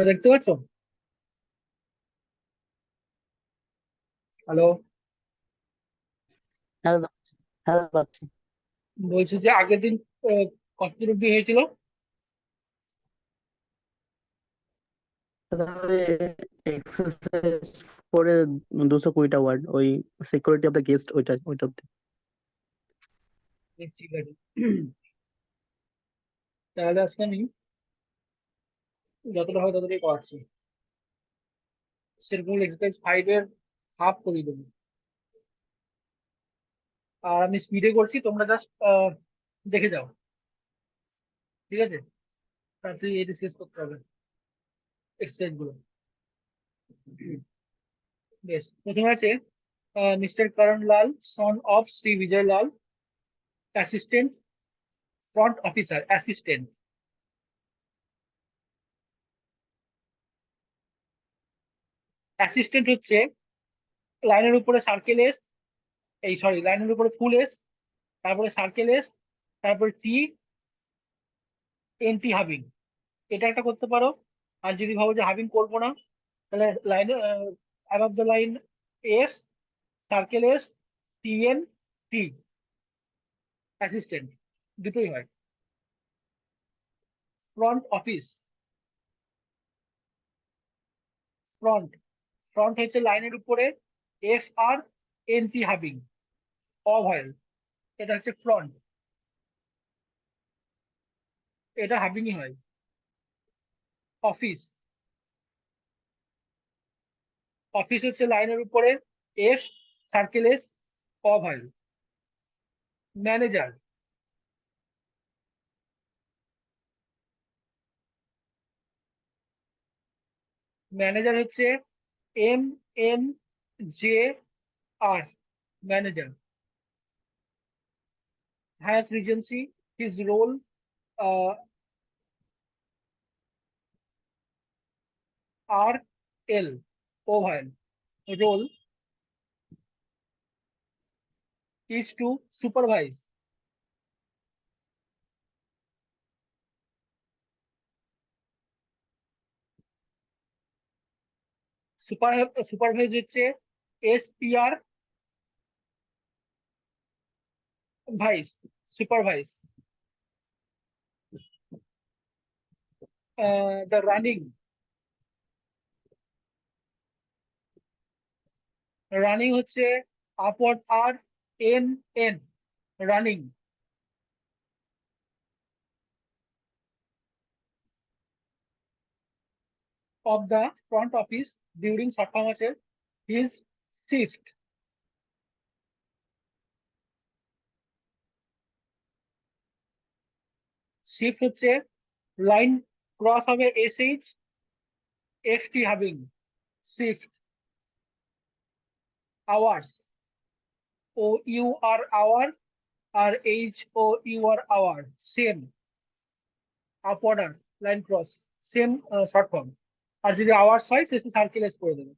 দেখতে পাচ্ছ? হ্যালো। হ্যাঁ পাচ্ছি। হ্যাঁ পাচ্ছি। বলছি যে আগের দিন কত দূর অব্দি হয়েছিল? তাহলে এক্সারসাইজ করে 220টা ওয়ার্ড, ওই সিকিউরিটি অফ দ্য গেস্ট, ওইটা অব্দি। ঠিক আছে। তাহলে আজকে আমি যতটা হয় ততটাই করাচ্ছি। সেরকম এক্সারসাইজ 5 এর হাফ করে দেবো। আর আমি স্পিডে করছি, তোমরা জাস্ট দেখে যাও। ঠিক আছে? তাড়াতাড়ি এটা শেষ করতে হবে এক্সারসাইজ গুলো। বেশ, প্রথমে আছে mister Karan Lal, son of Shri Vijay Lal, assistant front officer. Assistant assistant হচ্ছে লাইনের উপরে সার্কেল এস, এই সরি, লাইনের উপরে ফুল এস, তারপরে সার্কেল এস, তারপরে টি, এনটি হাবিং। এটা একটা করতে পারো। আর যদি ভাবো যে হাবিং করবো না, তাহলে লাইনে above the line S, circle S, T N, T, assistant, দুটোই হয়। ফ্রন্ট অফিস, ফ্রন্ট, ফ্রন্ট হচ্ছে লাইনের উপরে এফ আর এন টি হাবিং, অভয়েল, এটা হচ্ছে ফ্রন্ট, এটা হাবিংই হয়। অফিস, অফিস হচ্ছে লাইনের উপরে F, circle S, o vowel. Manager, manager হচ্ছে M N J R, manager. Hyatt Regency, his role, uh, R L, Oval. Role is to supervise. Supervise হচ্ছে SPR, vice, supervise. The running, running হচ্ছে upward R N N, running. Of the front office during short term আছে his shift. Shift হচ্ছে line cross হবে SH, FT having shift. Hours, OUR hour, আর HOUR hour, same. Up order, line cross, same short form. আর যদি hours হয় শেষে circle S করে দেবে।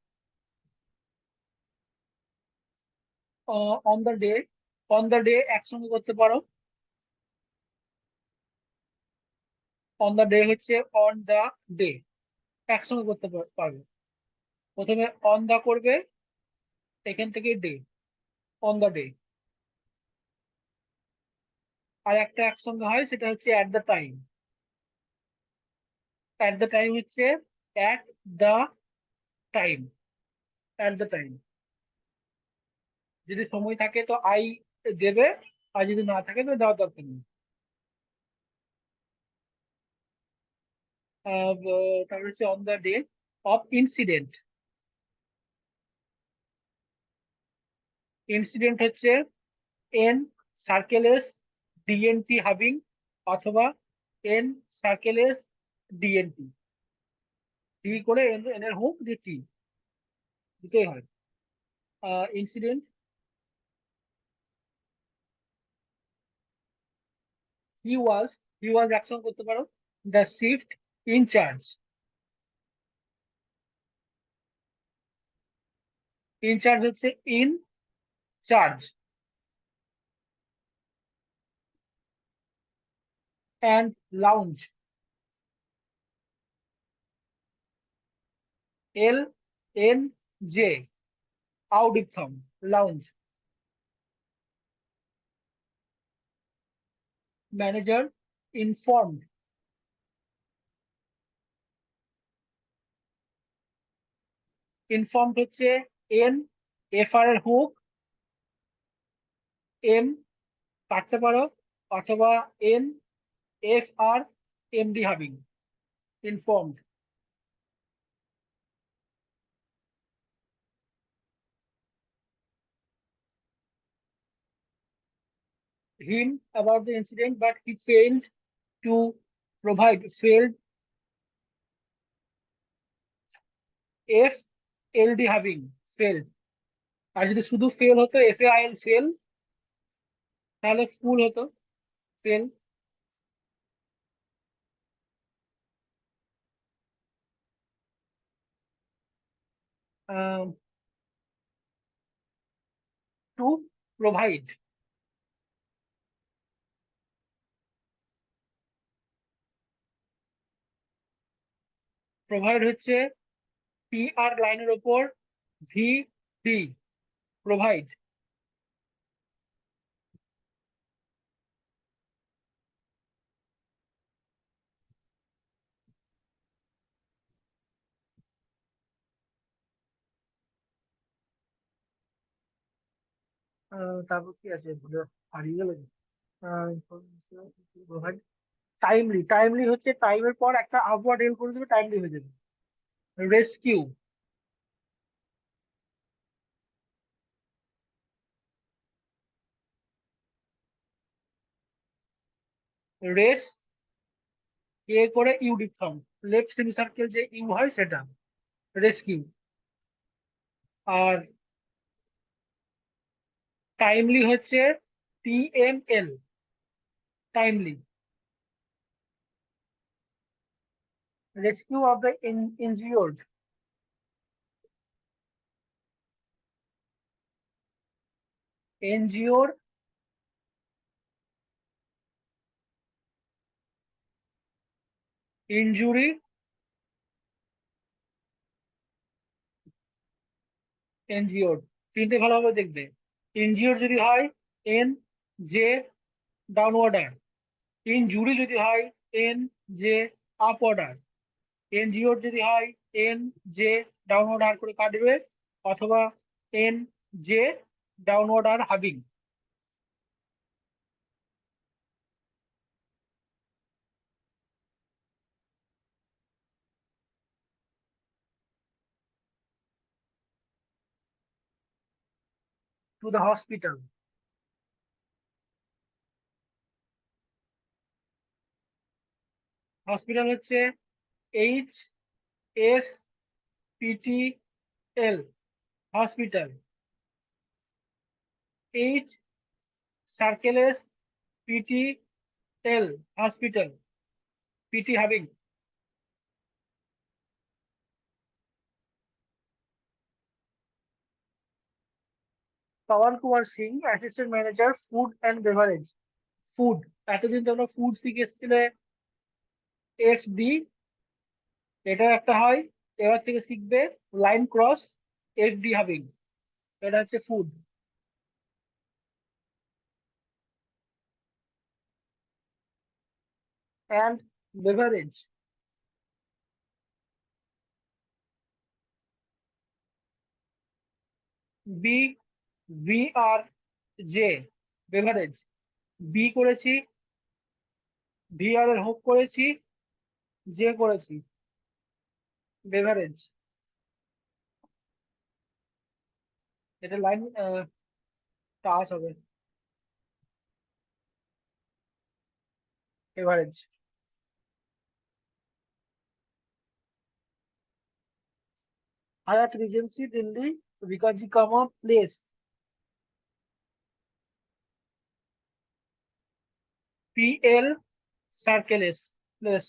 On the day, on the day একসঙ্গে করতে পারো। অন দ্য ডে হচ্ছে অন দ্য ডে, একসঙ্গে করতে পারবে। প্রথমে অন দা করবে, এখান থেকে ডে, অন দ্য ডে। আর একটা একসঙ্গে হয়, সেটা হচ্ছে at the time. At the time হচ্ছে at the time, at the time. যদি সময় থাকে তো আই দেবে, আর যদি না থাকে তো দেওয়ার দরকার নেই। তারপর হচ্ছে on the day of incident. Incident হচ্ছে এন সার্কেল এস ডিএনটি হাবিং, অথবা N circle S DNT, D করে এন, এন এর হোক দিয়ে টি, দুটোই হয়। ইনসিডেন্ট, হি ওয়াজ একসঙ্গে করতে পারো। দ্য শিফট ইনচার্জ, ইনচার্জ হচ্ছে in charge. And lounge, LNJ, auditorium, lounge. Manager, informed. Informed হচ্ছে N, FR এর hook, M কাটতে পারো, অথবা NFR, MD having. Informed. Him about the incident, but he failed to failed. FLD having, failed. আর যদি শুধু fail হতো, FAIL, fail, তাহলে ফুল হতো, ফেল। To provide. প্রোভাইড হচ্ছে PR লাইনের ওপর VD, প্রোভাইড। তারপর কি আছে, হারিয়ে গেল। প্রোভাইড। টাইমলি, টাইমলি হচ্ছে টাইমের পর একটা আপওয়ার্ড এল করে দেবে, টাইমলি হয়ে যাবে। রেস্কিউ। রেস এ করে ইউডিথম, লেফট সেমি সার্কেল যে ইউ হয় সেটা, রেস্কিউ। আর টাইমলি হচ্ছে TML, timely. Rescue of the injured, এনজিওর। ইনজুরি, এনজিওর। তিনটে ভালোভাবে দেখবে। ইনজিওর যদি হয় NJ, ডাউন অর্ডার। ইনজুরি যদি হয় NJ, আপ অর্ডার। এনজিওর যদি হয় NJ, ডাউন অর্ডার করে কাটবে, অথবা NJ, down order having. To the hospital. Hospital হচ্ছে HSPTL, hospital. H circle PTL, hospital. PT having। Power Kumar Singh, assistant manager, food and beverage. Food, এতদিন তোমরা ফুড শিখেছিলে, FD, এটা একটা হয়। এবার থেকে শিখবে লাইন ক্রস, FD having, এটা হচ্ছে food. And beverage, BVRJ, beverage. B করেছি, VR এর হোক করেছি, জে করেছি, বেভারেজ। এটা লাইন টাচ হবে, beverage. Hyatt Regency Delhi, Bhikaji Cama place, PL circle place.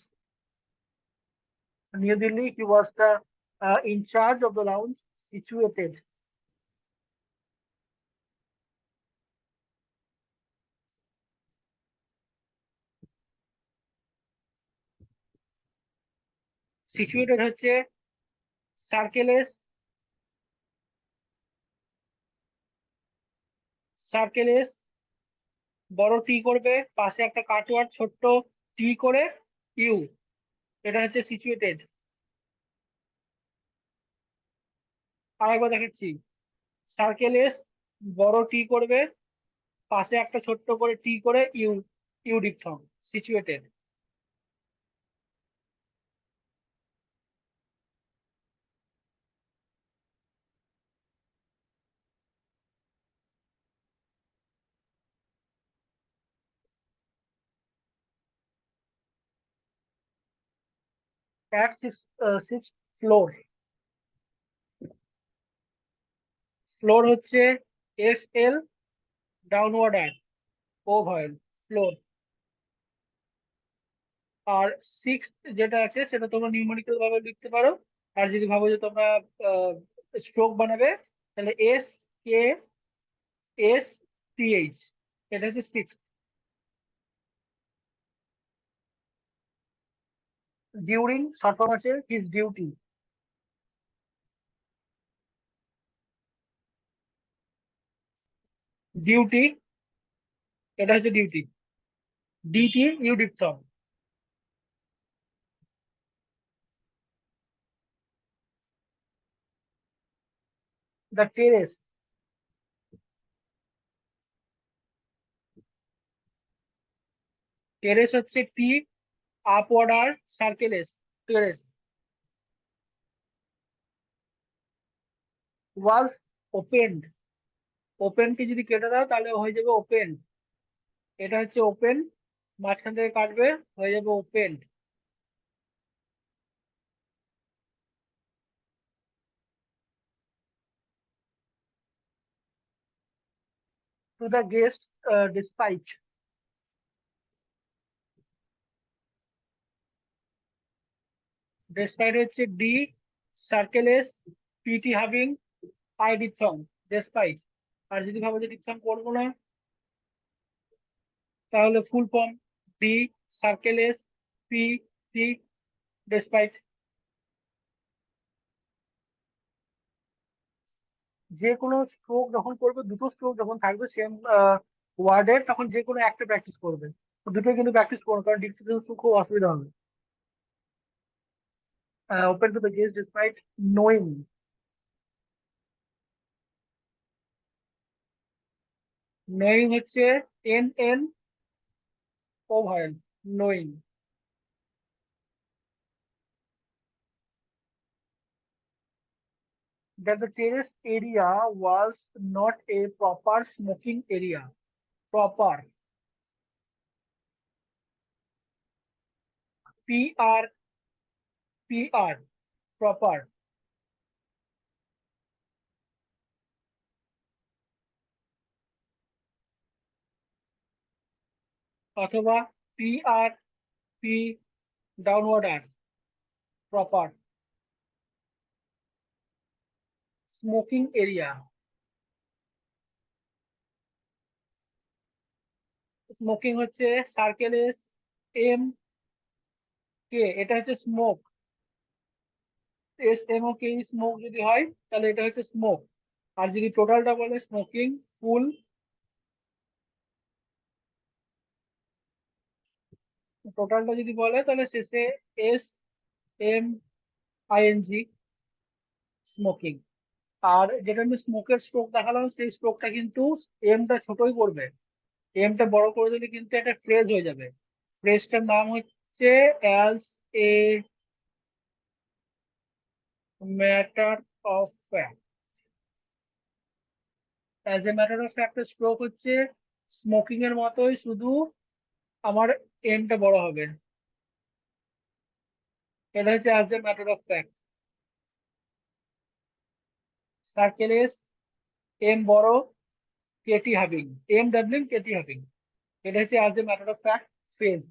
New Delhi, he was the in charge of the lounge situated. Situated হচ্ছে সার্কেলেস সার্কেলেস বড় টি করবে, পাশে একটা কাটওয়ার্ড ছোট্ট টি করে ইউ, এটা হচ্ছে সিচুয়েটেড। আরেকবার দেখাচ্ছি, সার্কেলেস বড় টি করবে, পাশে একটা ছোট্ট করে টি করে U, U diphthong, situated. at sixth floor, floor হচ্ছে S L, downward R, O vowel, floor. আর সিক্স যেটা আছে সেটা তোমরা নিউমেরিক্যাল ভাবে লিখতে পারো। আর যদি ভাবো যে তোমরা স্ট্রোক বানাবে, তাহলে S K S T H, এটা হচ্ছে সিক্স। ডিউরিং শর্ট ফর্ম আছে হিজ ডিউটি। ডিউটি, এটা হচ্ছে duty, D T U diphthong. The terrace, terrace হচ্ছে T, upward R, circle S, terrace. Was opened, open কে যদি কেটে দাও তাহলে হয়ে যাবে ওপেন, এটা হচ্ছে ওপেন, মাঝখান থেকে কাটবে হয়ে যাবে open. To the guest despite, despite হচ্ছে D, circle S, PT having, I diphthong, despite. আর যদি ভাবো যে ডিপথং করবো না, তাহলে full form D, circle S, P, T, despite. যে কোনো স্ট্রোক যখন করবে, দুটো স্ট্রোক যখন থাকবে সেম ওয়ার্ডের, তখন যে কোনো একটা প্র্যাকটিস করবে, দুটোই কিন্তু প্র্যাকটিস করবে, কারণ ডিকশন খুব অসুবিধা হবে। Open to the guest despite knowing, knowing হচ্ছে N N O vowel, knowing. That the terrace area was not a proper smoking area. Proper, PR, PR, proper, অথবা PR, P, downward R, proper. Smoking area, smoking হচ্ছে circle S, M K, এটা হচ্ছে smoke, S M O কে, smoke যদি হয় তাহলে এটা হচ্ছে smoke. আর যদি টোটালটা বলে স্মোকিং ফুল, টোটালটা যদি বলে তাহলে শেষে S M I N G, smoking. আর যেটা আমি স্মোকের স্ট্রোক দেখালাম, সেই স্ট্রোকটা কিন্তু এমটা ছোটই করবে, এমটা বড় করে দিলে কিন্তু একটা ফ্রেজ হয়ে যাবে। ফ্রেজটার নাম হচ্ছে as a matter of fact. As a matter of fact stroke হচ্ছে স্মোকিং এর মতোই, শুধু আমার এমটা বড় হবে, এটা হচ্ছে as a matter of fact. Circle S, M বড়, KT having, M doubling KT having, এটা হচ্ছে as a matter of fact phrase.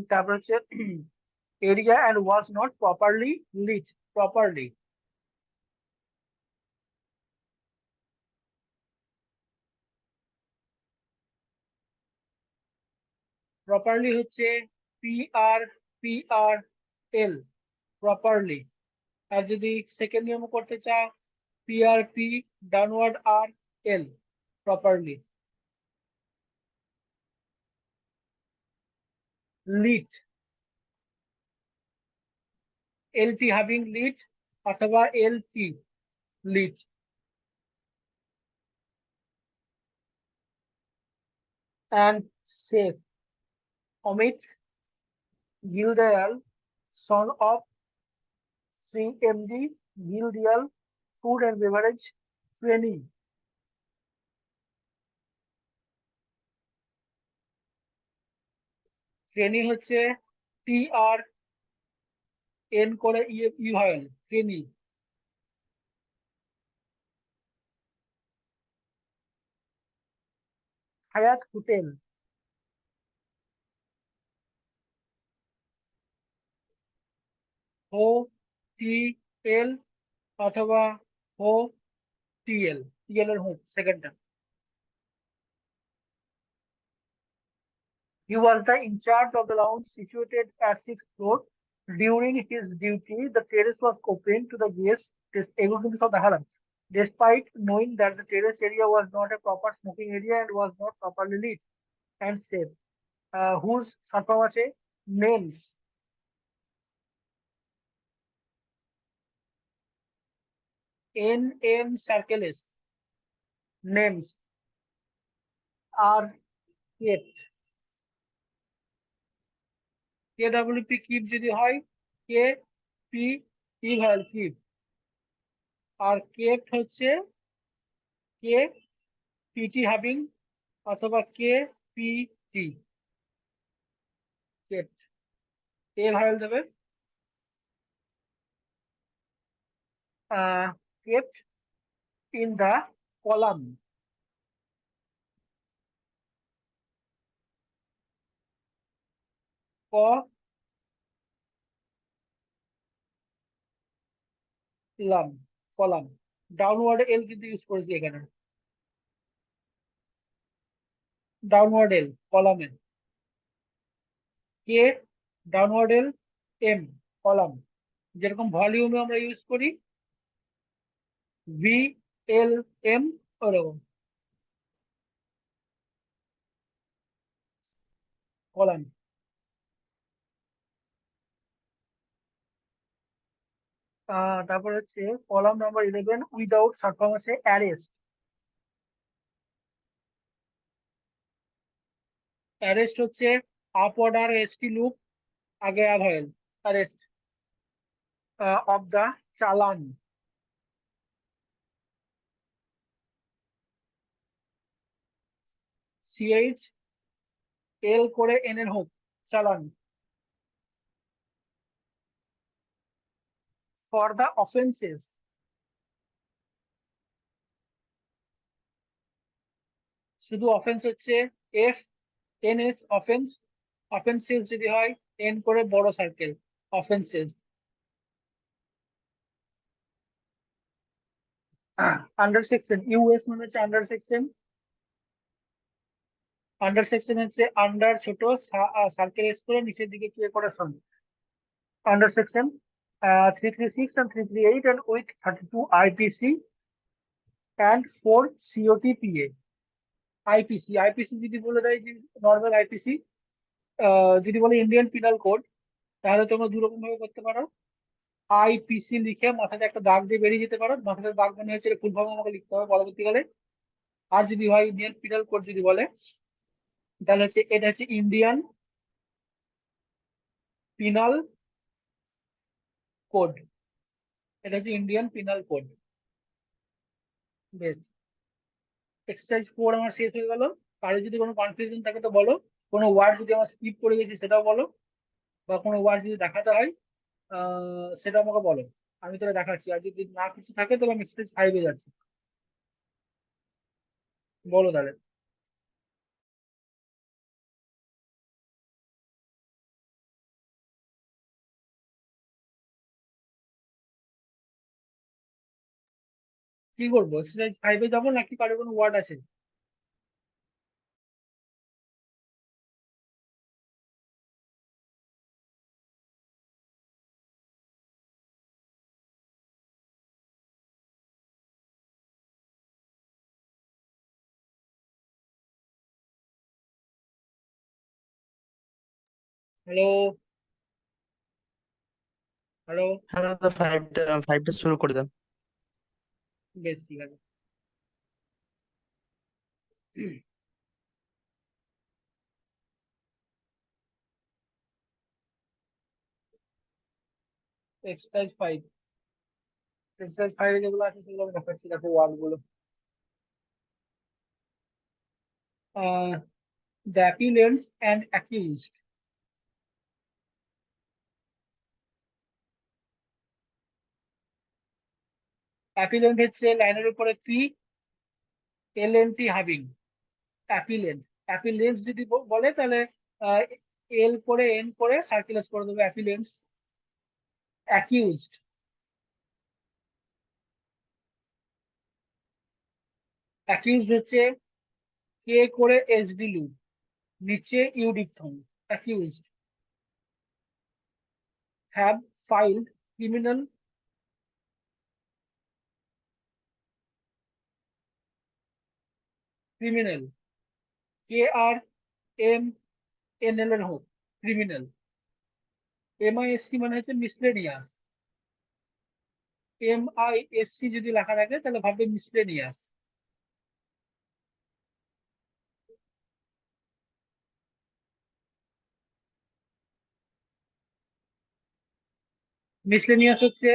তারপর হচ্ছে area and was not properly lit, properly, properly হচ্ছে PR, PR, এল প্রপারলি। আর যদি second নিয়ম করতে চাও, পিআরপি ডাউনওয়ার্ড আর L properly. Lead, LT having lead অথবা LT lead. and safe, Amit Gildayal, son of Sri MD Gildayal, food and beverage training. Training হচ্ছে TR N করে UL training. Hyatt hotel, HOTL অথবা HOTL, TL এর home সেকেন্ডটা। He was the in charge of the lounge situated at 6th floor. During his duty, the terrace was open to the guests, evidence of the halal. Despite knowing that the terrace area was not a proper smoking area and was not properly lit and safe, whose Sarpamache names NM Circles names are kept. KWP keep যদি হয়, KP eval keep, আর kept হচ্ছে KPT having অথবা KPT kept। এ ভাইল দেবে kept in the column, column downward L কিন্তু use করেছি এখানে, downward L কলামে, K downward L M column, যেরকম ভলিউমে আমরা ইউজ করি VLM ওরকম কলাম। তারপর হচ্ছে column number 11 without short form আছে অ্যারেস্ট। অ্যারেস্ট হচ্ছে আপ অর্ডার এসটি লুপ আগে অ্যাভয়েল অ্যারেস্ট অফ দা চালান। CHL করে এন এর হোক চালান। ফর দা অফেন্সেস, শুধু অফেন্স হচ্ছে FNS অফেন্স, অফেন্সেস যদি হয় এন করে বড় circle offences. Under section US মানে হচ্ছে আন্ডার সেকশন, আন্ডার সেকশন হচ্ছে আন্ডার ছোট সার্কেল এস করে নিচের দিকে কি করে সন। Under section 336 and 338 and with 32 IPC and 4 COTPA। IPC যদি বলে দেয় যে নর্মাল আইপিসি, যদি বলে ইন্ডিয়ান পিনাল কোড, তাহলে তোমরা দু রকম ভাবে করতে পারো। আইপিসি লিখে মাথাতে একটা দাগ দিয়ে বেরিয়ে যেতে পারো, মাথাতে দাগ মনে হচ্ছে ফুল ফর্ম আমাকে লিখতে হবে পরবর্তীকালে। আর যদি হয় ইন্ডিয়ান পিনাল কোড যদি বলে, তাহলে হচ্ছে এটা হচ্ছে ইন্ডিয়ান পিনাল কোড, এটা হচ্ছে ইন্ডিয়ান পিনাল কোড। বেশ, এক্সারসাইজ 4 আমার শেষ হয়ে গেল। কারো যদি কোনো কনফিউশন থাকে তো বলো, কোনো ওয়ার্ড যদি আমার স্কিপ করে গেছি সেটাও বলো, বা কোনো ওয়ার্ড যদি দেখাতে হয় সেটা আমাকে বলো, আমি তাহলে দেখাচ্ছি। আর যদি না কিছু থাকে তাহলে আমি স্টেজ 5-এ যাচ্ছি। বলো তাহলে। কি করবো, এক্সারসাইজ 5-এ যাবো নাকি কারো কোনো ওয়ার্ড আছে? Hello, hello. হ্যাঁ দাদা, ফাইভটা শুরু করে দেন। বেশ, ঠিক আছে। এক্সারসাইজ 5। এক্সারসাইজ 5 যেগুলো আছে সেগুলো আমি দেখাচ্ছি, দেখো ওয়ার্ড গুলো। The appellants and accused. Appellant হচ্ছে লাইনের উপরে কি, L N T having. Appellant, appellants যদি বলে তাহলে এল করে এন করে সার্কেলাস করে দেবে অ্যাপিলেন্টস। অ্যাকিউজড, অ্যাকিউজড হচ্ছে কে করে এস ডি লু, নিচে U diphthong. Accused. Have filed criminal, criminal, K R M N L এর হোক, criminal. M I S C মানে হচ্ছে miscellaneous. M I S C যদি লেখা থাকে তাহলে ভাববে মিসলেনিয়াস। মিসলেনিয়াস হচ্ছে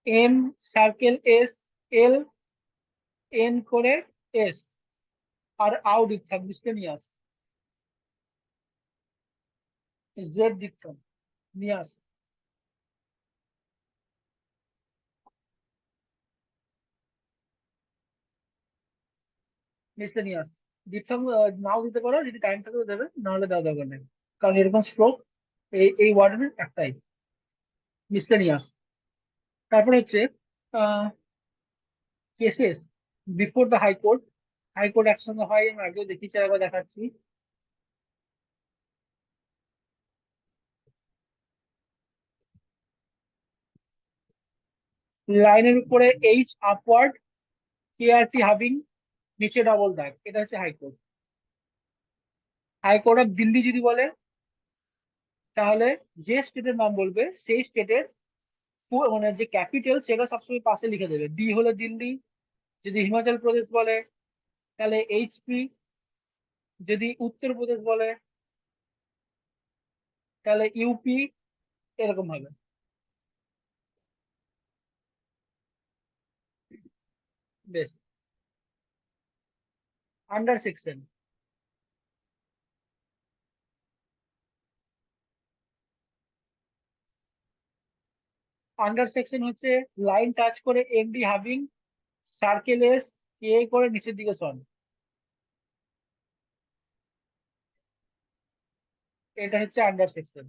M circle S, L N করে এস, আর আউ দিকথাম মিসলেনিয়াস। জেড দিকথাম নিয়াস। মিসলেনিয়াস দিকথাম নাও দিতে পারো, যদি টাইম থাকে তো দেবে, নাহলে দেওয়া দরকার নেই, কারণ এরকম স্ট্রোক এই ওয়ার্ডের একটাই, মিসলেনিয়াস। তারপর হচ্ছে cases before the high court. High court একসঙ্গে হয়, আমি আগেও দেখিয়েছি, আবার দেখাচ্ছি। লাইনের উপরে এইচ আপওয়ার্ড, কে আর টি হাভিং, নিচে ডবল দাগ, এটা হচ্ছে হাইকোর্ট। হাইকোর্ট অফ দিল্লি যদি বলে তাহলে যে স্টেটের নাম বলবে সেই স্টেটের মানে যে ক্যাপিটাল সেটা সবসময় পাশে লিখে দেবে, ডি হলে দিল্লি। যদি হিমাচল প্রদেশ বলে তাহলে এইচপি, যদি উত্তরপ্রদেশ বলে তাহলে ইউপি, এরকম হবে। বেশ। আন্ডার সেকশন, আন্ডার সেকশন হচ্ছে লাইন টাচ করে MD having circle S A করে নিচের দিকে সন, এটা হচ্ছে আন্ডার সেকশন।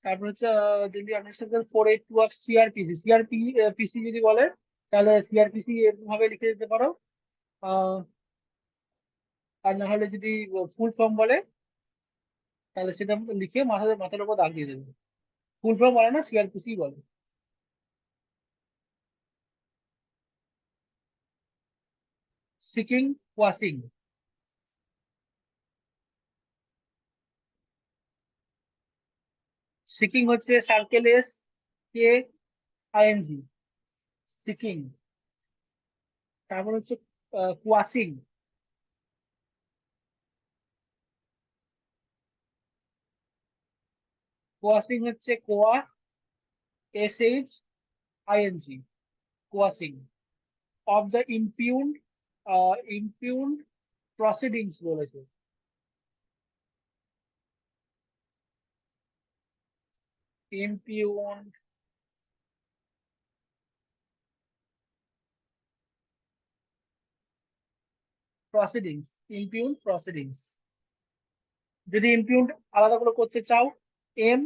তারপর হচ্ছে Delhi administration 482 of CrPC. CrPC যদি বলে তাহলে সিআরপিসি এরকম ভাবে লিখে দিতে পারো। আহ, আর না হলে যদি ফুল ফর্ম বলে তাহলে সেটা লিখে মাথার উপর দাগ দিয়ে দেবে। ফুল ফর্ম বলে না, সিআরপিসি বলে। সিকিং ওয়াশিং, সিকিং হচ্ছে circle S K ING, seeking. তারপর হচ্ছে ওয়াশিং, ওয়াশিং হচ্ছে কোয়া S H ING, washing. Of the impugned, impugned proceedings বলেছে, ইমপিউন্ড প্রসিডিংস, ইমপিউন্ড প্রসিডিংস। যদি ইমপিউন্ড আলাদা করে করতে চাও, এম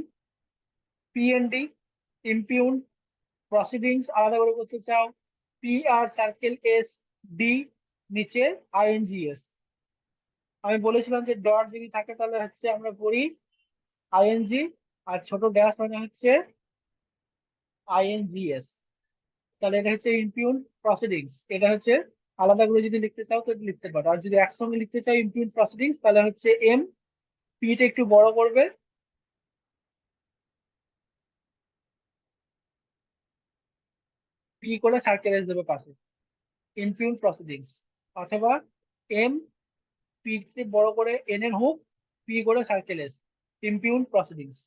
পিএনডি ইমপিউন্ড। প্রসিডিংস আলাদা করে করতে চাও, P R circle S D, নিচে আইএনজিএস। আমি বলেছিলাম যে ডট যদি থাকে তাহলে হচ্ছে আমরা পড়ি আইএনজি, আর ছোট ড্যাশ মানে হচ্ছে INGS, তাহলে এটা হচ্ছে ইমপিউন প্রসিডিংস। এটা হচ্ছে আলাদা করে যদি লিখতে চাও তো লিখতে পারো, আর যদি একসঙ্গে লিখতে চাও ইমপিউন প্রসিডিংস তাহলে হচ্ছে এম, পিটা একটু বড় করবে, পি করে সার্কেল এস দেবে পাশে, ইমপিউন প্রসিডিংস। অথবা এম, পি কে বড় করে এন এর হুক, পি করে circle S, impugn proceedings.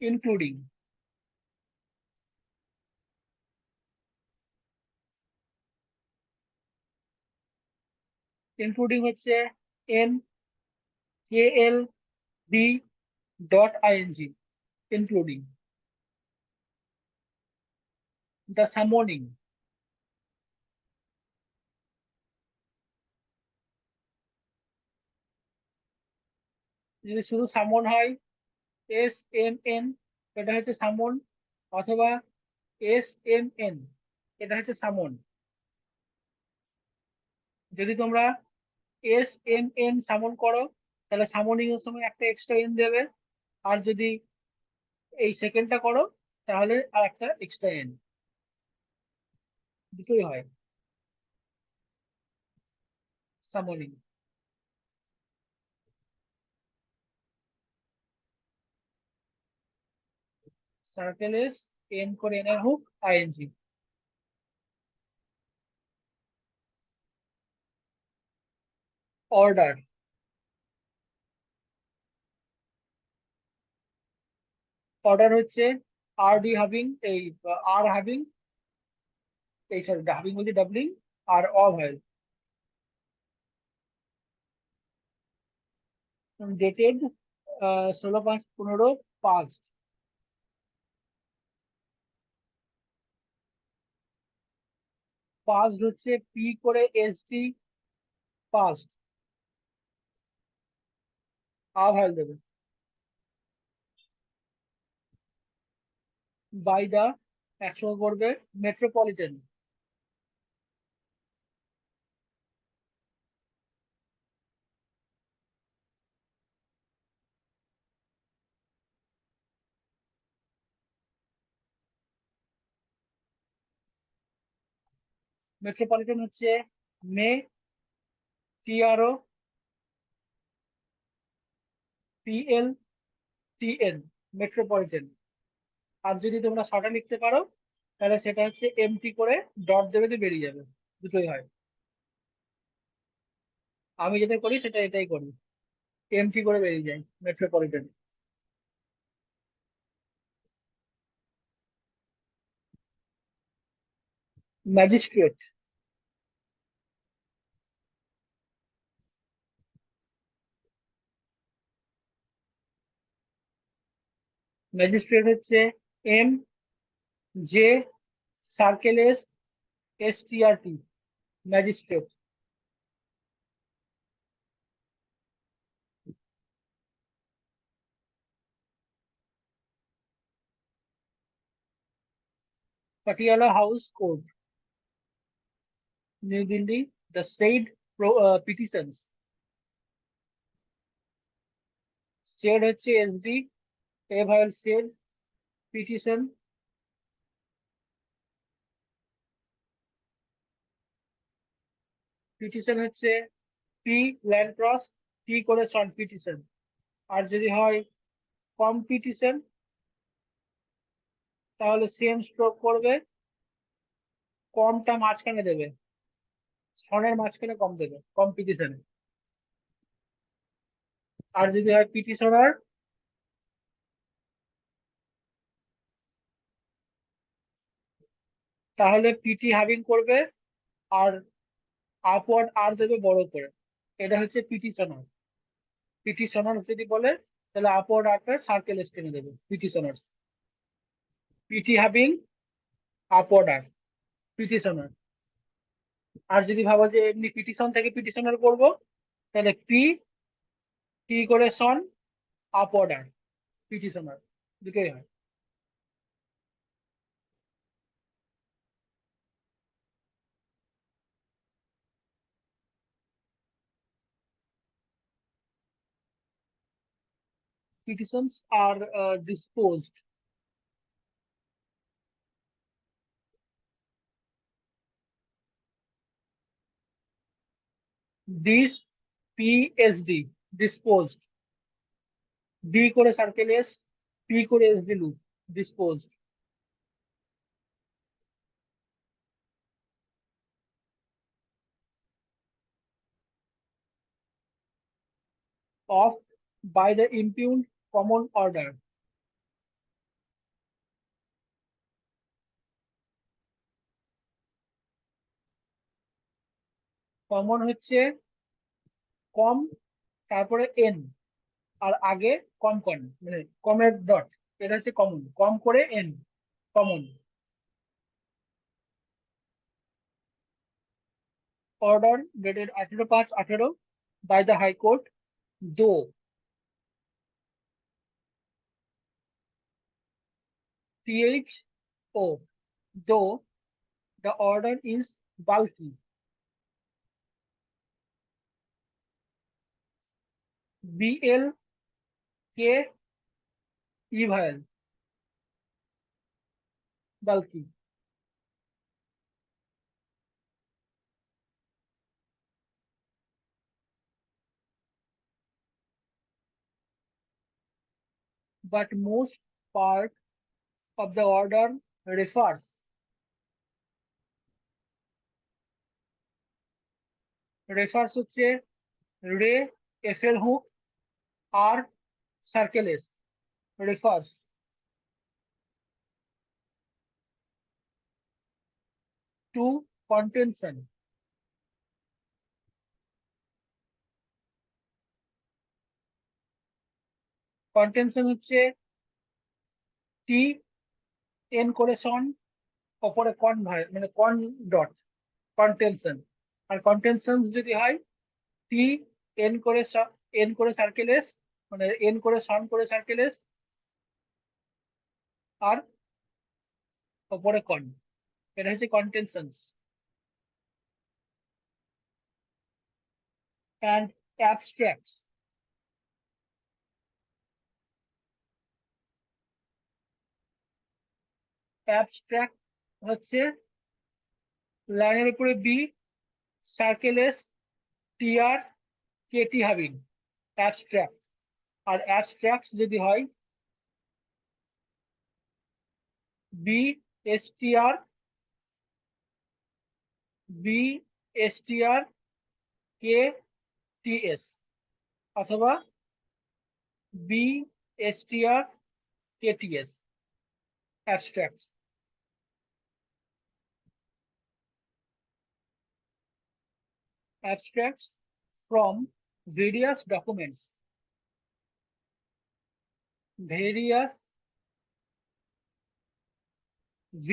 Including, including হচ্ছে N K L D dot ING, including. The summoning, যদি শুধু সামন হয় SMN, এটা হচ্ছে সামন। অথবা SMN, এটা হচ্ছে সামন। যদি তোমরা SMN সামন করো তাহলে সামনিং এর সময় একটা এক্সট্রা এন দেবে, আর যদি এই সেকেন্ডটা করো তাহলে আর একটা এক্সট্রা এন, দুটোই হয় সামনিং। সার্কেল এস, এন করে এন এর হুক, আইএনজি। অর্ডার, অর্ডার হচ্ছে আর ডি হাভিং, এই আর হাভিং, এই সরি হাভিং বলছি ডাবলিং, আর অফ হয় ডেটেড 16/5/15 পাস্ট। পাস্ট হচ্ছে পি করে এসডি পাস্ট, আভাইল দেবে। বাই দা, একসঙ্গে করবে মেট্রোপলিটন। মেট্রোপলিটন হচ্ছে মে, TRO, PL, TN, মেট্রোপলিটন। আর যদি তোমরা শর্টে লিখতে পারো তাহলে সেটা হচ্ছে MT করে ডট দেবে তো বেরিয়ে যাবে, দুটোই হয়। আমি যেটা করি সেটা এটাই করি, MT করে বেরিয়ে যায় মেট্রোপলিটন। ম্যাজিস্ট্রেট, ম্যাজিস্ট্রেট হচ্ছে MJ circle STRT, magistrate. Patiala house court, New Delhi, the said petitions. Said হচ্ছে SD, A vowel said, petition, petition হচ্ছে পি ল্যান্ড ক্রস, টি করে সন পিটিশন। আর যদি হয় কম্পিটিশন তাহলে সেম স্ট্রোক করবে, কমটা মাঝখানে দেবে, সনের মাঝখানে কম দেবে কম্পিটিশনে। আর যদি হয় পিটিশনার তাহলে পিটি হ্যাভিং করবে, আর আপওয়ার্ড আর দেবে বড় করে, এটা হচ্ছে পিটিশনার। পিটিশনার যদি বলে তাহলে আপওয়ার্ড আরটা সার্কেল টেনে দেবে, পিটিশনার। পিটি হ্যাভিং, আপওয়ার্ড আর, পিটিশনার। আর যদি ভাবো যে এমনি পিটিশন থেকে পিটিশনার করবো তাহলে পি, টি করে সন, আপওয়ার্ড আর, পিটিশনার, দুটোই হয়। petitions are disposed. This PSD disposed. D করে সার্কেল এস, P করে SD loop, disposed. Of by the impugned common order. Common হচ্ছে কম তারপরে এন আর আগে কম কন মানে কমের ডট, এটা হচ্ছে কমন, কম করে N common. Order dated 18/5/18 by the High Court, though THO, though the order is bulky. BLK eval bulky. But most part of the order refers হচ্ছে R F L hook R circle S, refers to contention. Contention হচ্ছে T N করে সন ওপরে কন ভাই মানে কন dot contention, আর contention যদি হয় টি এন করে সার্কেল এস মানে এন করে সন করে সার্কেল এস আর ওপরে কন, এটা হচ্ছে কন্টেনশনস। and abstracts. Abstract হচ্ছে লাইনের উপরে B circle S TR KT হাবিং অ্যাবস্ট্রাক্ট, আর অ্যাবস্ট্রাক্টস যদি হয় বি এসটিআর কে টিএস অথবা B STR KTS abstracts. Abstracts from various documents. Various V